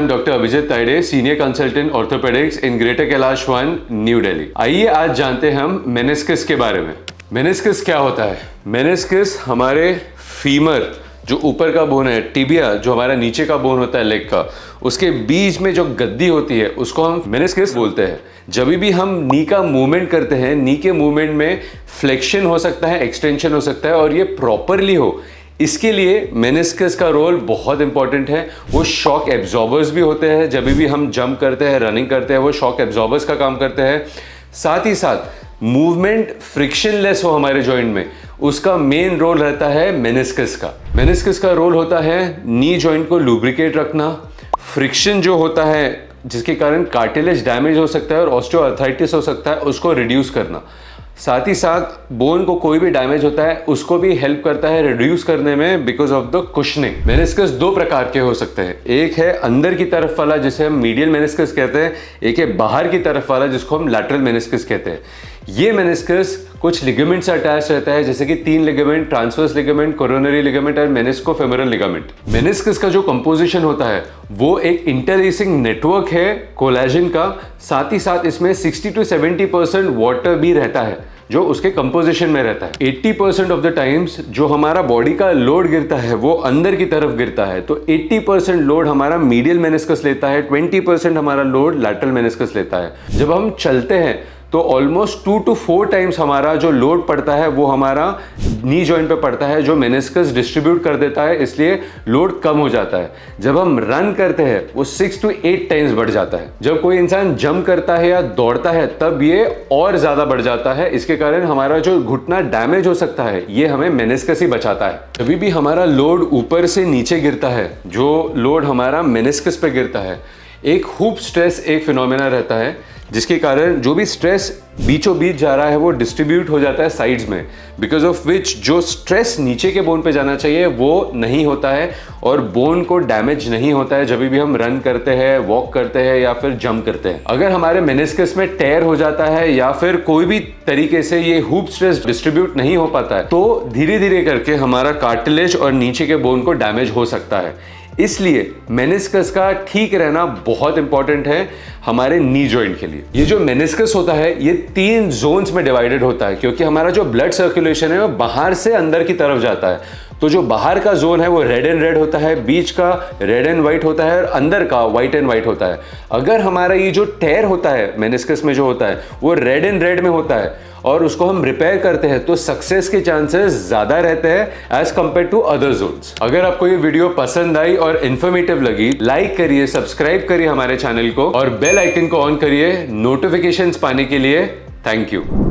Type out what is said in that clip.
am Dr. Abhijit Taide, Senior Consultant Orthopedics in Greater Kailash 1, New Delhi. आइए आज जानते हैं हम मेनिस्कस के बारे में। मेनिस्कस क्या होता है? मेनिस्कस हमारे फीमर जो ऊपर का बोन है, टिबिया जो हमारा नीचे का बोन होता है लेग का, उसके बीच में जो गद्दी होती है उसको हम मेनिस्कस बोलते हैं। जब भी हम नी का मूवमेंट करते हैं, नी के मूवमेंट में फ्लेक्शन हो सकता है, एक्सटेंशन हो सकता है और ये प्रॉपरली हो, इसके लिए मेनिस्कस का रोल बहुत इंपॉर्टेंट है। वो शॉक एब्जॉर्बर्स भी होते हैं, जब भी हम जंप करते हैं, रनिंग करते हैं, वो शॉक एब्जॉर्बर्स का काम करते हैं। साथ ही साथ मूवमेंट फ्रिक्शनलेस हो हमारे जॉइंट में, उसका मेन रोल रहता है मेनिस्कस का। मेनिस्कस का रोल होता है नी जॉइंट को लुब्रिकेट रखना, फ्रिक्शन जो होता है जिसके कारण कार्टिलेज डैमेज हो सकता है और ऑस्टियोआर्थराइटिस हो सकता है, उसको रिड्यूस करना। साथ ही साथ बोन को कोई भी डैमेज होता है उसको भी हेल्प करता है रिड्यूस करने में because of the cushioning. Meniscus दो प्रकार के हो सकते हैं, एक है अंदर की तरफ वाला जिसे हम मीडियल मेनिस्कस कहते हैं, एक है बाहर की तरफ वाला जिसको हम लैटरल मेनिस्कस कहते हैं। ये मेनिस्कस कुछ लिगामेंट से अटैच रहता है, जैसे कि 3 ligament, transverse ligament, coronary ligament और मेनिस्कोफेमोरल लिगामेंट। मेनिस्कस का जो कंपोजिशन होता है वो एक इंटरलेसिंग नेटवर्क है कोलेजन का, साथ ही साथ इसमें 60 to 70% वाटर भी रहता है जो उसके कंपोजिशन में रहता है। 80% ऑफ द टाइम्स जो हमारा बॉडी का लोड गिरता है वो अंदर की तरफ गिरता है, तो 80% लोड हमारा मीडियल मेनिस्कस लेता है, 20% हमारा लोड लैटरल मेनिस्कस लेता है। जब हम चलते हैं तो ऑलमोस्ट 2 to 4 टाइम्स हमारा जो लोड पड़ता है वो हमारा नी जॉइंट पे पड़ता है, जो मेनिस्कस डिस्ट्रीब्यूट कर देता है, इसलिए लोड कम हो जाता है। जब हम रन करते हैं वो 6 to 8 टाइम्स बढ़ जाता है। जब कोई इंसान जंप करता है या दौड़ता है तब ये और ज्यादा बढ़ जाता है, इसके कारण हमारा जो घुटना डैमेज हो सकता है, ये हमें मेनिस्कस ही बचाता है। कभी भी हमारा लोड ऊपर से नीचे गिरता है, जो लोड हमारा मेनिस्कस पे गिरता है, एक हुप स्ट्रेस एक फिनोमेना रहता है जिसके कारण जो भी स्ट्रेस बीचों बीच जा रहा है वो डिस्ट्रीब्यूट हो जाता है साइड्स में, बिकॉज ऑफ विच जो स्ट्रेस नीचे के बोन पे जाना चाहिए वो नहीं होता है और बोन को डैमेज नहीं होता है जब भी हम रन करते हैं, वॉक करते हैं या फिर जंप करते हैं। अगर हमारे मेनिस्कस में टेयर हो जाता है या फिर कोई भी तरीके से ये हुप स्ट्रेस डिस्ट्रीब्यूट नहीं हो पाता है तो धीरे धीरे करके हमारा कार्टिलेज और नीचे के बोन को डैमेज हो सकता है। इसलिए मेनिस्कस का ठीक रहना बहुत इंपॉर्टेंट है हमारे नी जॉइंट के लिए। ये जो मेनिस्कस होता है ये 3 जोन्स में डिवाइडेड होता है, क्योंकि हमारा जो ब्लड सर्कुलेशन है वो बाहर से अंदर की तरफ जाता है। तो जो बाहर का जोन है वो रेड एंड रेड होता है, बीच का रेड एंड व्हाइट होता है और अंदर का व्हाइट एंड व्हाइट होता है। अगर हमारा ये जो टेयर होता है मेनिस्कस में जो होता है वो रेड एंड रेड में होता है और उसको हम रिपेयर करते हैं तो सक्सेस के चांसेस ज्यादा रहते हैं as compared to other zones. अगर आपको ये वीडियो पसंद आई और इंफॉर्मेटिव लगी, लाइक करिए, सब्सक्राइब करिए हमारे चैनल को और बेल आइकन को ऑन करिए नोटिफिकेशंस पाने के लिए। Thank you.